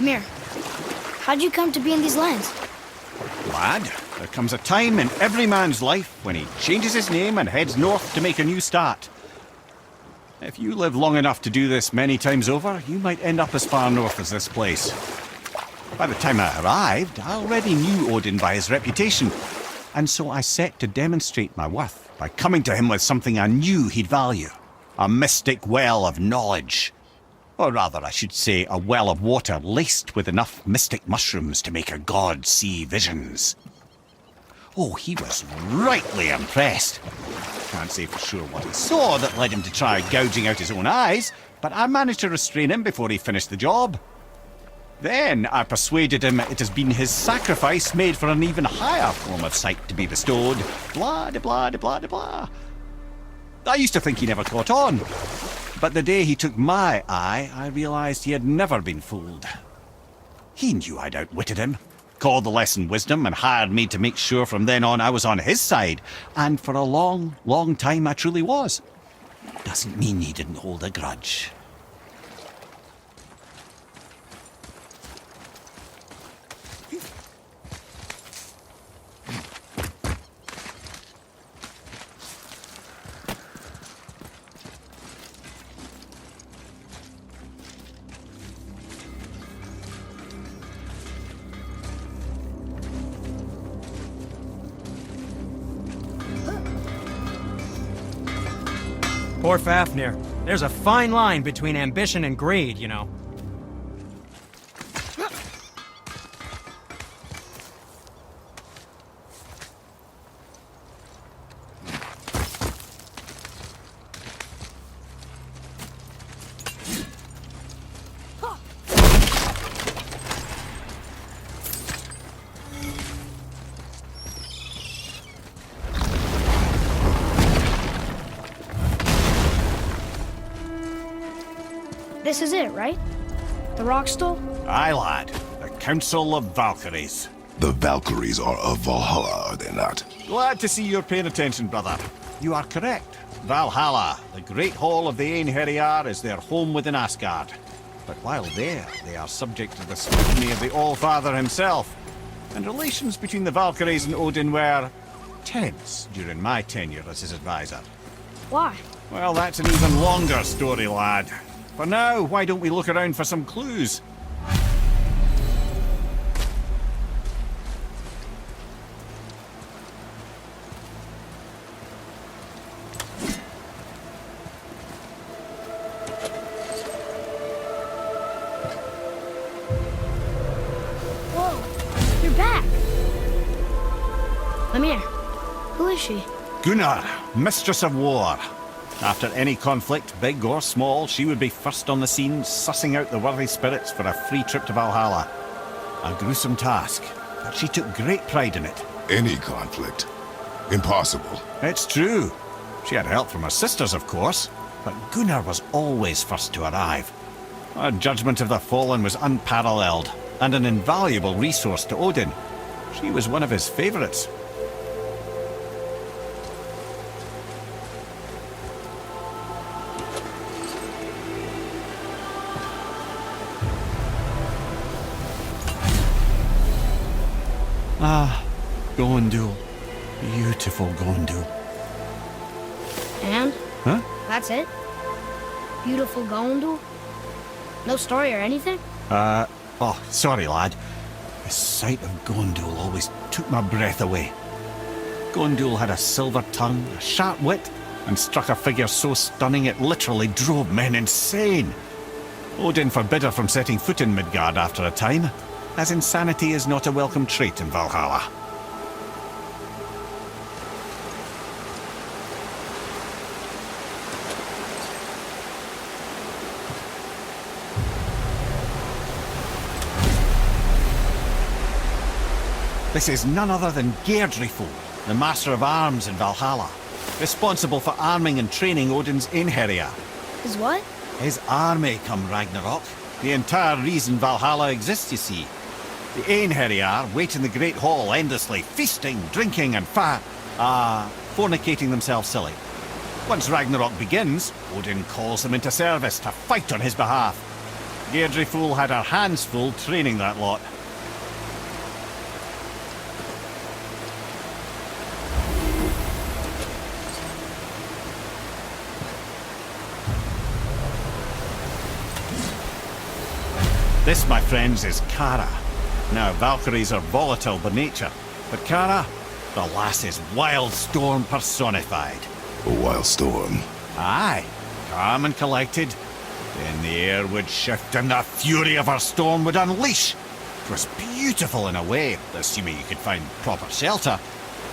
Mimir, how'd you come to be in these lands? Lad, there comes a time in every man's life when he changes his name and heads north to make a new start. If you live long enough to do this many times over, you might end up as far north as this place. By the time I arrived, I already knew Odin by his reputation, and so I set to demonstrate my worth by coming to him with something I knew he'd value. A mystic well of knowledge. Or rather, I should say, a well of water laced with enough mystic mushrooms to make a god see visions. Oh, he was rightly impressed. Can't say for sure what he saw that led him to try gouging out his own eyes, but I managed to restrain him before he finished the job. Then I persuaded him it has been his sacrifice made for an even higher form of sight to be bestowed. Blah, de blah, de blah, de blah. I used to think he never caught on. But the day he took my eye, I realised he had never been fooled. He knew I'd outwitted him, called the lesson wisdom, and hired me to make sure from then on I was on his side. And for a long, long time I truly was. Doesn't mean he didn't hold a grudge. Poor Fafnir. There's a fine line between ambition and greed, you know. This is it, right? The rock stool? Aye, lad. The Council of Valkyries. The Valkyries are of Valhalla, are they not? Glad to see you're paying attention, brother. You are correct. Valhalla, the great hall of the Einherjar, is their home within Asgard. But while there, they are subject to the scrutiny of the All-Father himself. And relations between the Valkyries and Odin were tense during my tenure as his advisor. Why? Well, that's an even longer story, lad. For now, why don't we look around for some clues? Whoa, you're back. Mimir, who is she? Gunnar, Mistress of War. After any conflict, big or small, she would be first on the scene, sussing out the worthy spirits for a free trip to Valhalla. A gruesome task, but she took great pride in it. Any conflict. Impossible. It's true. She had help from her sisters, of course, but Gunnar was always first to arrive. Her judgment of the fallen was unparalleled, and an invaluable resource to Odin. She was one of his favourites. Ah, Gondul. Beautiful Gondul. And? Huh? That's it? Beautiful Gondul? No story or anything? Oh, sorry, lad. The sight of Gondul always took my breath away. Gondul had a silver tongue, a sharp wit, and struck a figure so stunning it literally drove men insane. Odin forbid her from setting foot in Midgard after a time, as insanity is not a welcome trait in Valhalla. This is none other than Geirdrifo, the Master of Arms in Valhalla, responsible for arming and training Odin's Einherjar. Is what? His army come Ragnarok. The entire reason Valhalla exists, you see. The Einherjar wait in the Great Hall endlessly, feasting, drinking, and fornicating themselves silly. Once Ragnarok begins, Odin calls them into service to fight on his behalf. Deirdre Fool had her hands full training that lot. This, my friends, is Kara. Now, Valkyries are volatile by nature, but Kara, the lass is wild storm personified. A wild storm. Aye, calm and collected. Then the air would shift and the fury of her storm would unleash. It was beautiful in a way, assuming you could find proper shelter.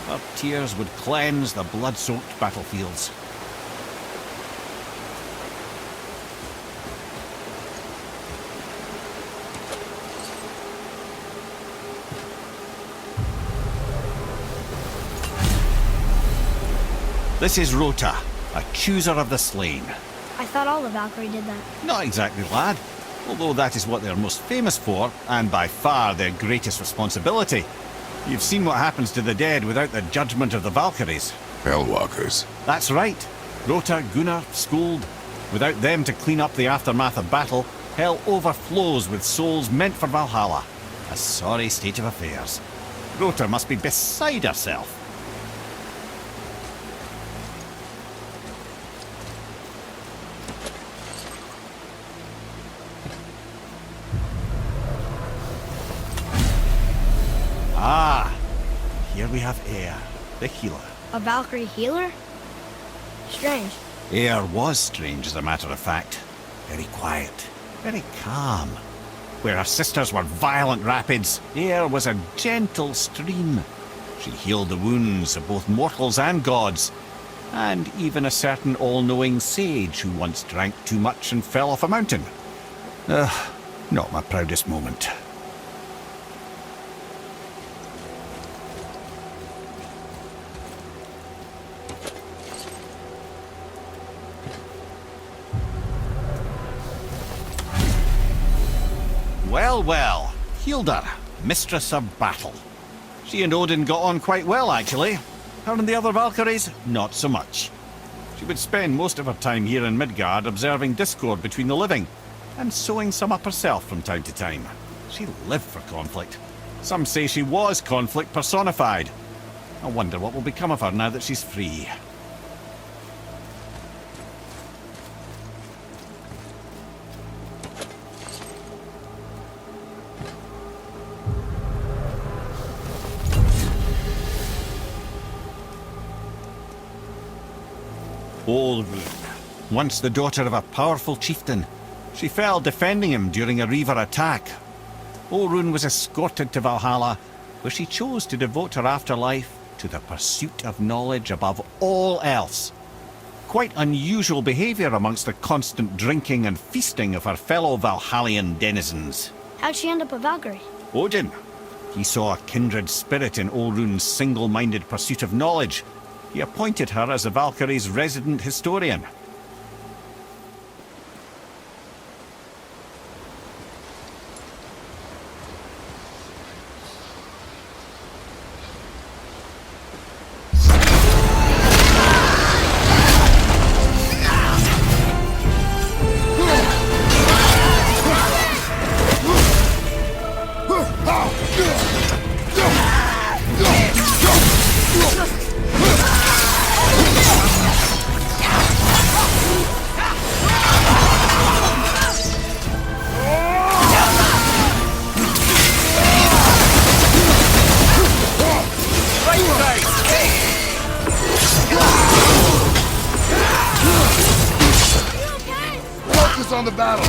Her tears would cleanse the blood-soaked battlefields. This is Rota, a chooser of the slain. I thought all the Valkyrie did that. Not exactly, lad. Although that is what they're most famous for, and by far their greatest responsibility. You've seen what happens to the dead without the judgment of the Valkyries. Hellwalkers. That's right. Rota, Gunnar, Skuld. Without them to clean up the aftermath of battle, hell overflows with souls meant for Valhalla. A sorry state of affairs. Rota must be beside herself. Ah, here we have Air, the healer. A Valkyrie healer? Strange. Air was strange, as a matter of fact. Very quiet, very calm. Where her sisters were violent rapids, Air was a gentle stream. She healed the wounds of both mortals and gods, and even a certain all-knowing sage who once drank too much and fell off a mountain. Not my proudest moment. Well, well, Hilda, mistress of battle. She and Odin got on quite well, actually. Her and the other Valkyries, not so much. She would spend most of her time here in Midgard observing discord between the living, and sewing some up herself from time to time. She lived for conflict. Some say she was conflict personified. I wonder what will become of her now that she's free. Olrun, once the daughter of a powerful chieftain. She fell defending him during a Reaver attack. Olrun was escorted to Valhalla, where she chose to devote her afterlife to the pursuit of knowledge above all else. Quite unusual behaviour amongst the constant drinking and feasting of her fellow Valhallian denizens. How'd she end up a Valkyrie? Odin. He saw a kindred spirit in Olrun's single-minded pursuit of knowledge. He appointed her as the Valkyrie's resident historian. Focus on the battle.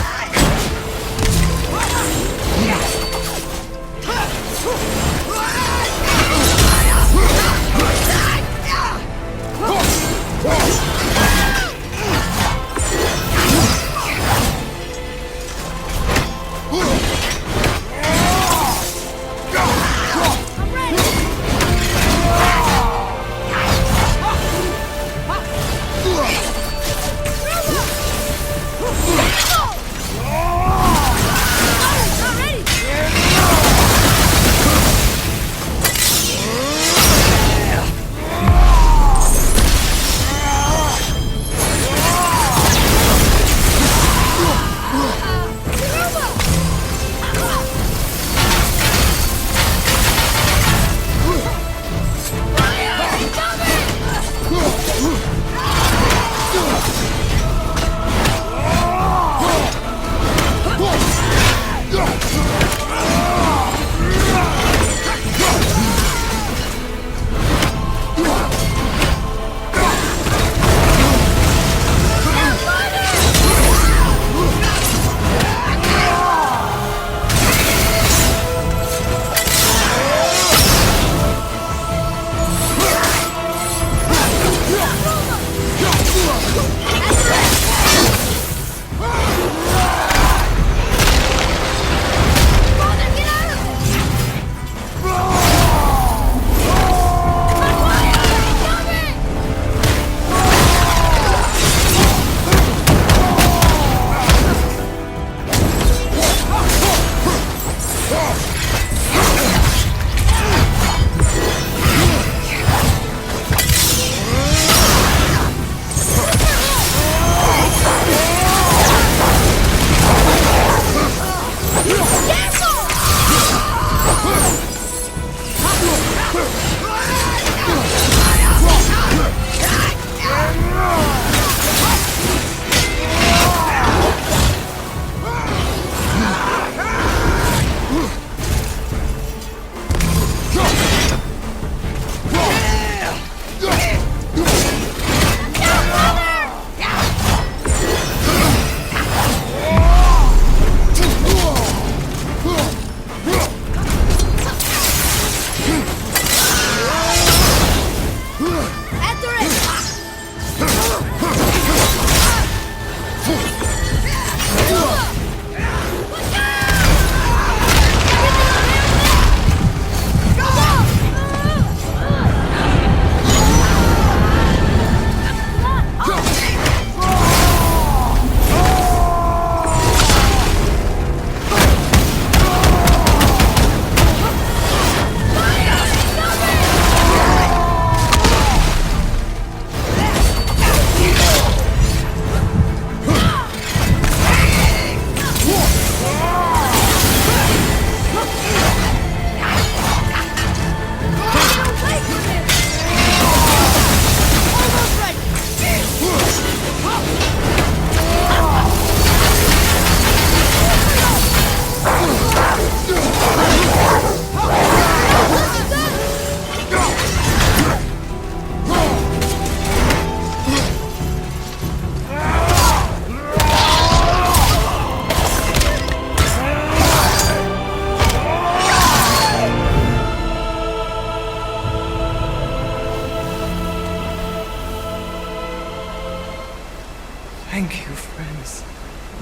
Thank you, friends.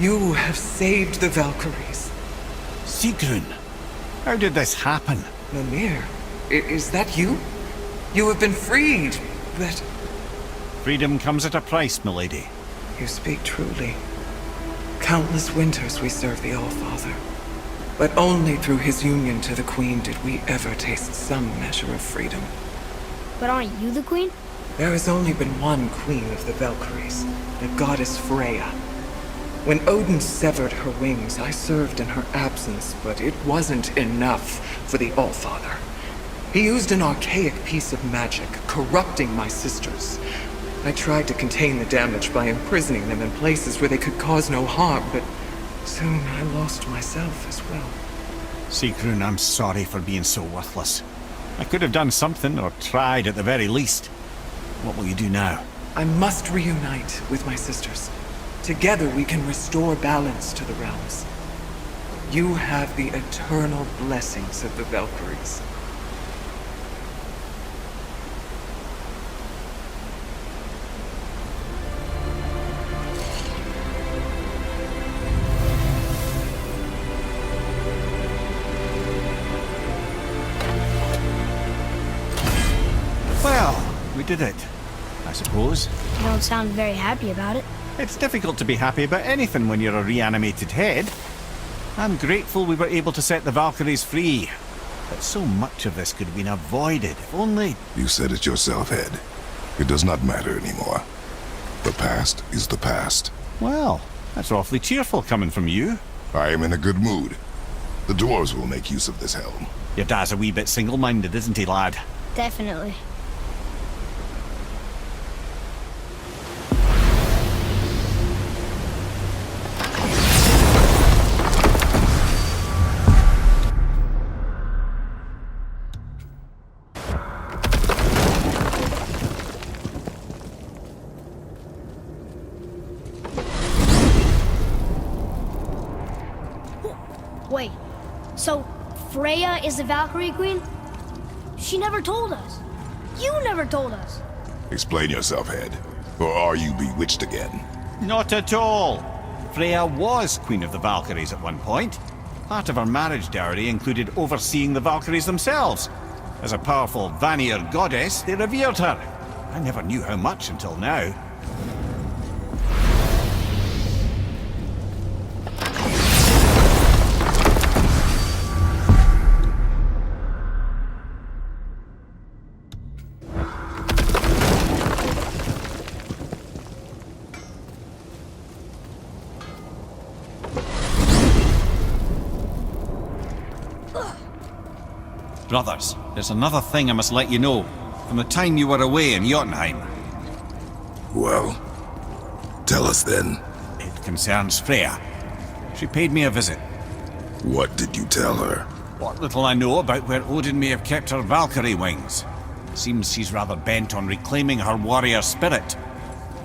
You have saved the Valkyries. Sigrun, how did this happen? Mimir, is that you? You have been freed, but... Freedom comes at a price, milady. You speak truly. Countless winters we served the All-Father. But only through his union to the Queen did we ever taste some measure of freedom. But aren't you the queen? There has only been one Queen of the Valkyries, the goddess Freya. When Odin severed her wings, I served in her absence, but it wasn't enough for the All-Father. He used an archaic piece of magic, corrupting my sisters. I tried to contain the damage by imprisoning them in places where they could cause no harm, but soon I lost myself as well. Sigrun, I'm sorry for being so worthless. I could have done something, or tried at the very least. What will you do now? I must reunite with my sisters. Together we can restore balance to the realms. You have the eternal blessings of the Valkyries. Well, we did it, I suppose. You don't sound very happy about it. It's difficult to be happy about anything when you're a reanimated head. I'm grateful we were able to set the Valkyries free. But so much of this could have been avoided, if only... You said it yourself, Head. It does not matter anymore. The past is the past. Well, that's awfully cheerful coming from you. I am in a good mood. The dwarves will make use of this helm. Your dad's a wee bit single-minded, isn't he, lad? Definitely. Wait, so Freya is the Valkyrie Queen? She never told us. You never told us. Explain yourself, Head. Or are you bewitched again? Not at all. Freya was Queen of the Valkyries at one point. Part of her marriage dowry included overseeing the Valkyries themselves. As a powerful Vanir goddess, they revered her. I never knew how much until now. brothers, there's another thing I must let you know. From the time you were away in Jotunheim, Well, tell us then. it concerns Freya. She paid me a visit. What did you tell her? What little I know about where Odin may have kept her Valkyrie wings. Seems she's rather bent on reclaiming her warrior spirit.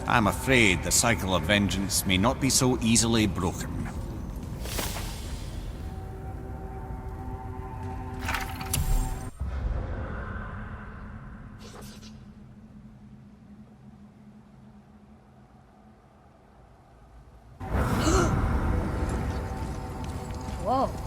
I'm afraid the cycle of vengeance may not be so easily broken. Whoa.